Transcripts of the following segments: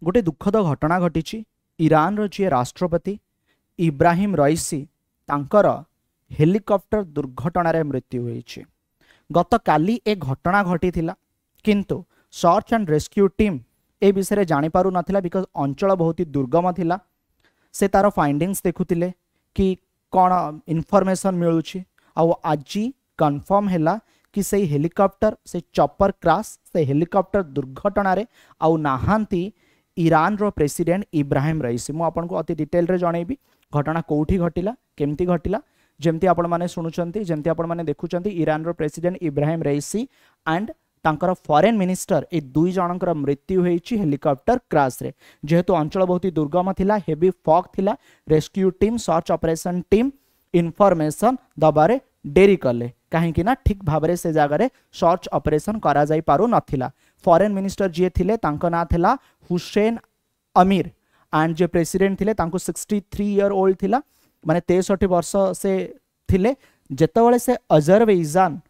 गोटे दुखद घटना घटी ईरान रो जी राष्ट्रपति इब्राहिम रईसी तांकर हेलिकॉप्टर दुर्घटना रे मृत्यु होईछि। गत काली ए घटना घटी थिला किंतु सर्च एंड रेस्क्यू टीम ए विषय जानि पारु नथिला बिकॉज अंचल बहुत ही दुर्गम थिला। से तार फाइंडिंग्स देखुतिले कि कौन इनफॉरमेशन मिलुछि आ आज कन्फर्म हैला कि से हेलिकॉप्टर से चॉपर क्रैश से हेलिकॉप्टर दुर्घटना रे आउ नाहांती ईरान रो प्रेसिडेंट इब्राहिम रईसी। मु आपन को अति डिटेल रे जणैबी घटना कोठी घटिला केमती घटिला जेमती आपण माने सुनुचंती जेमती आपण माने देखुचंती ईरान रो प्रेसिडेंट इब्राहिम रईसी एंड तांकर फॉरेन मिनिस्टर ए दुई जनकर मृत्यु होईछि हेलिकॉप्टर क्रैश रे। जेहेतु अंचल बहुत ही दुर्गम थिला हेवी फॉग थिला rescue team search operation team information दबारे डेरी कले कहीं ना ठीक भाव से जगह सर्च ऑपरेशन करा जाई पारु नथिला। फॉरेन मिनिस्टर जी थिले तांको ना थिला हुसैन अमीर एंड जे प्रेसिडेंट थिले तांको 63 ईयर ओल्ड थिला माने 63 वर्ष से थिले। जेतेबेले से अजरबैजान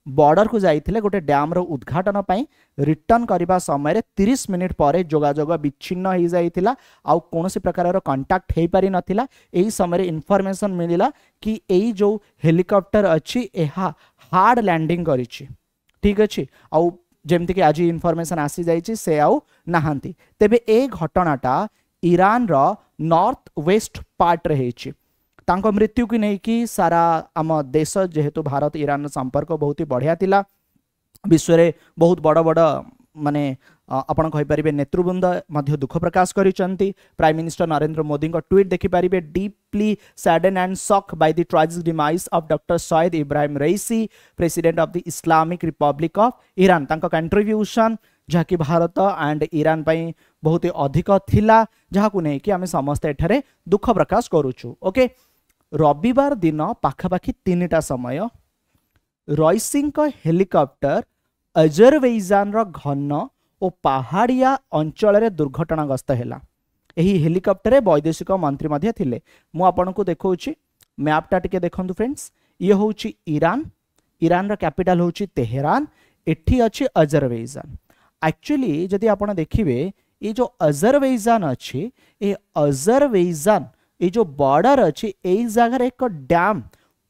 बॉर्डर को जाइथिले गोटे डैम रो उद्घाटन पई रिटर्न करबा समय रे 30 मिनिट परे जोगाजोग विच्छिन्न हो जाइथिला आउ कोनोसी प्रकार रो कांटेक्ट हे पारि नथिला। एही समय रे इन्फॉर्मेशन मिलिला कि एही जो हेलिकॉप्टर अछि एहा हार्ड लैंडिंग करिछि ठीक अछि आउ जेमति कि आज इन्फॉर्मेशन आसी जाइछि से आउ नाहंती। तेबे ए घटनाटा ईरान रो नॉर्थ वेस्ट पार्ट रे हेछि। तांको मृत्यु की नहीं कि सारा आम देश जेहेतु भारत ईरान संपर्क बहुत ही बढ़िया थिला विश्व रे बहुत बड़ बड़ माने आपण कहि परिबे नेतृवृंद मध्य दुख प्रकाश करिसंती। प्राइम मिनिस्टर नरेंद्र मोदी को ट्वीट देखि परिबे deeply saddened and shock by the tragic demise of doctor Seyed Ebrahim Raisi president of the Islamic Republic of Iran. तांको कंट्रीब्यूशन जहाँकि भारत एंड ईरान पई बहुत ही अधिक थिला जहाकु नै कि आमे समस्त एठारे दुख प्रकाश करूछु। ओके रविवार दिन पाखापाखि 3टा समय रईसी हेलिकॉप्टर अजरबैजान रो घन और पहाड़िया अंचल रे दुर्घटनाग्रस्त हैला। एही हेलिकॉप्टर रे वैदेशिक मंत्री मध्ये थिले। मु आपन को देखौछि मैपटा टिके देखंतु फ्रेंड्स। ये होछि ईरान ईरान रो कैपिटल होछि तेहरान एठी अछि अजरबैजान। एक्चुअली जदि आपण देखिबे ये जो अजरबैजान अछि ए अजरबैजान ये जो बॉर्डर अच्छी यही जगह एक डैम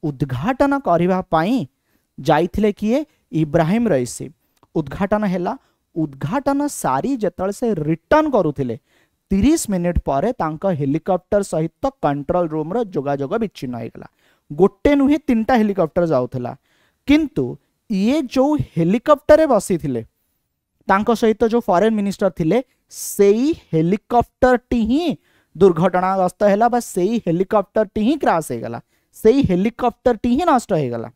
उद्घाटन करबा पई जाइथिले किए इब्राहिम रईसी। उद्घाटन हैला उद्घाटन सारी जेतल से रिटर्न करुथिले 30 मिनिट पर तांका हेलिकॉप्टर सहित कंट्रोल रूम रो जोगाजोग विच्छिन्न हो गला। गोटे नुहे 3टा हेलिकॉप्टर जाउथला किंतु ये जो हेलिकॉप्टर बसी थिले तांको सहित जो फॉरेन मिनिस्टर थिले सेही हेलिकॉप्टर टी ही दुर्घटनाग्रस्त हैला बस सेही हेलिकॉप्टर टी ही क्रैश हो गला सेही हेलिकॉप्टर टी ही नष्ट हो गला।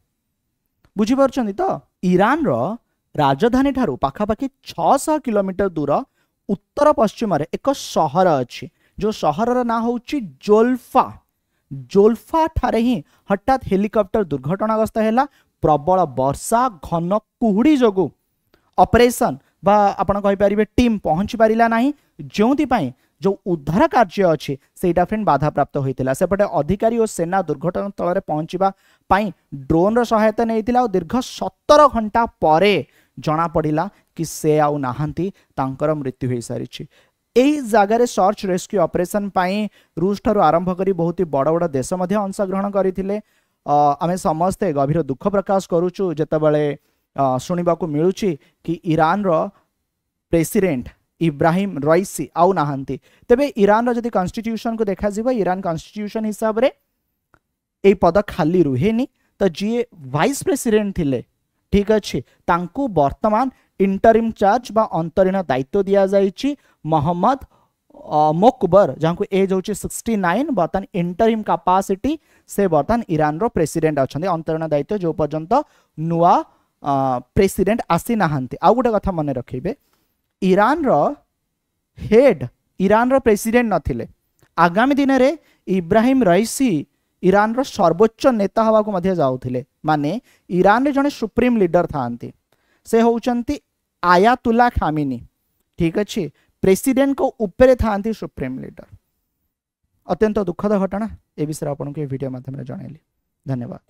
बुझी पारछंती तो ईरान रो राजधानी ठारू पाखापाखि 600 किलोमीटर दूर उत्तर पश्चिम रे एक शहर अछि जो शहर रा ना होछि जोल्फा। जोल्फा ठारे ही हठात हेलिकॉप्टर दुर्घटनाग्रस्त हैला। प्रबल वर्षा घन कुहुड़ी जोगु ऑपरेशन बा आपण कहि परिबे टीम पहुंची पारिला नाही जोंति पई जो उद्धार कार्य अच्छी सेटा फ्रेंड बाधा प्राप्त होइतिला। सेपटे अधिकारी और सेना दुर्घटना स्थल में पहुंचवा पाई ड्रोन रो सहायता नैतिला। दीर्घ 17 घंटा परे जना पड़िला कि से आउ नाहंती तांकर मृत्यु हो सारी। एही जगह सर्च रेस्क्यू ऑपरेशन पाई रूस ठारू आरंभ करी बहुत ही बड़ बड़ देश मध्य अंशग्रहण करथिले। आमे समस्ते गभीर दुख प्रकाश करूछु जेतेबेले सुनिबाकू मिलुछि कि ईरान रो प्रेसिडेंट इब्राहिम रईसी आउ नाहंती। तेबे ईरान रो जदि कॉन्स्टिट्यूशन को देखा जिवो ईरान कॉन्स्टिट्यूशन हिसाब रे ए पद खाली रुहेनी तो जी वाइस प्रेसिडेंट थिले ठीक अच्छे तांकू वर्तमान इंटरिम चार्ज बा अंतरीण दायित्व दिया जाइछि मोहम्मद मोकबर जहाँ को एज होची 69 बर्तमान इंटरिम कैपेसिटी से बर्तमान ईरान रो प्रेसिडेंट अच्छा अंतरीण दायित्व जो पर्यंत नुआ प्रेसिडेंट आसी नाहंती। आउ गोटे कथा मन रखिबे ईरान रो हेड ईरान रो प्रेसिडेंट नथिले। आगामी दिन रे इब्राहिम रईसी ईरान रो सर्वोच्च नेता हवा को मध्य जाउथिले। माने ईरान रे जने सुप्रीम लीडर थांती से होउचंती आयातुल्ला खामिनी ठीक अच्छे प्रेसिडेंट को ऊपर थांती सुप्रीम लीडर। अत्यंत दुखद घटना ए विषय आपन को वीडियो माध्यम रे जणाइली। धन्यवाद।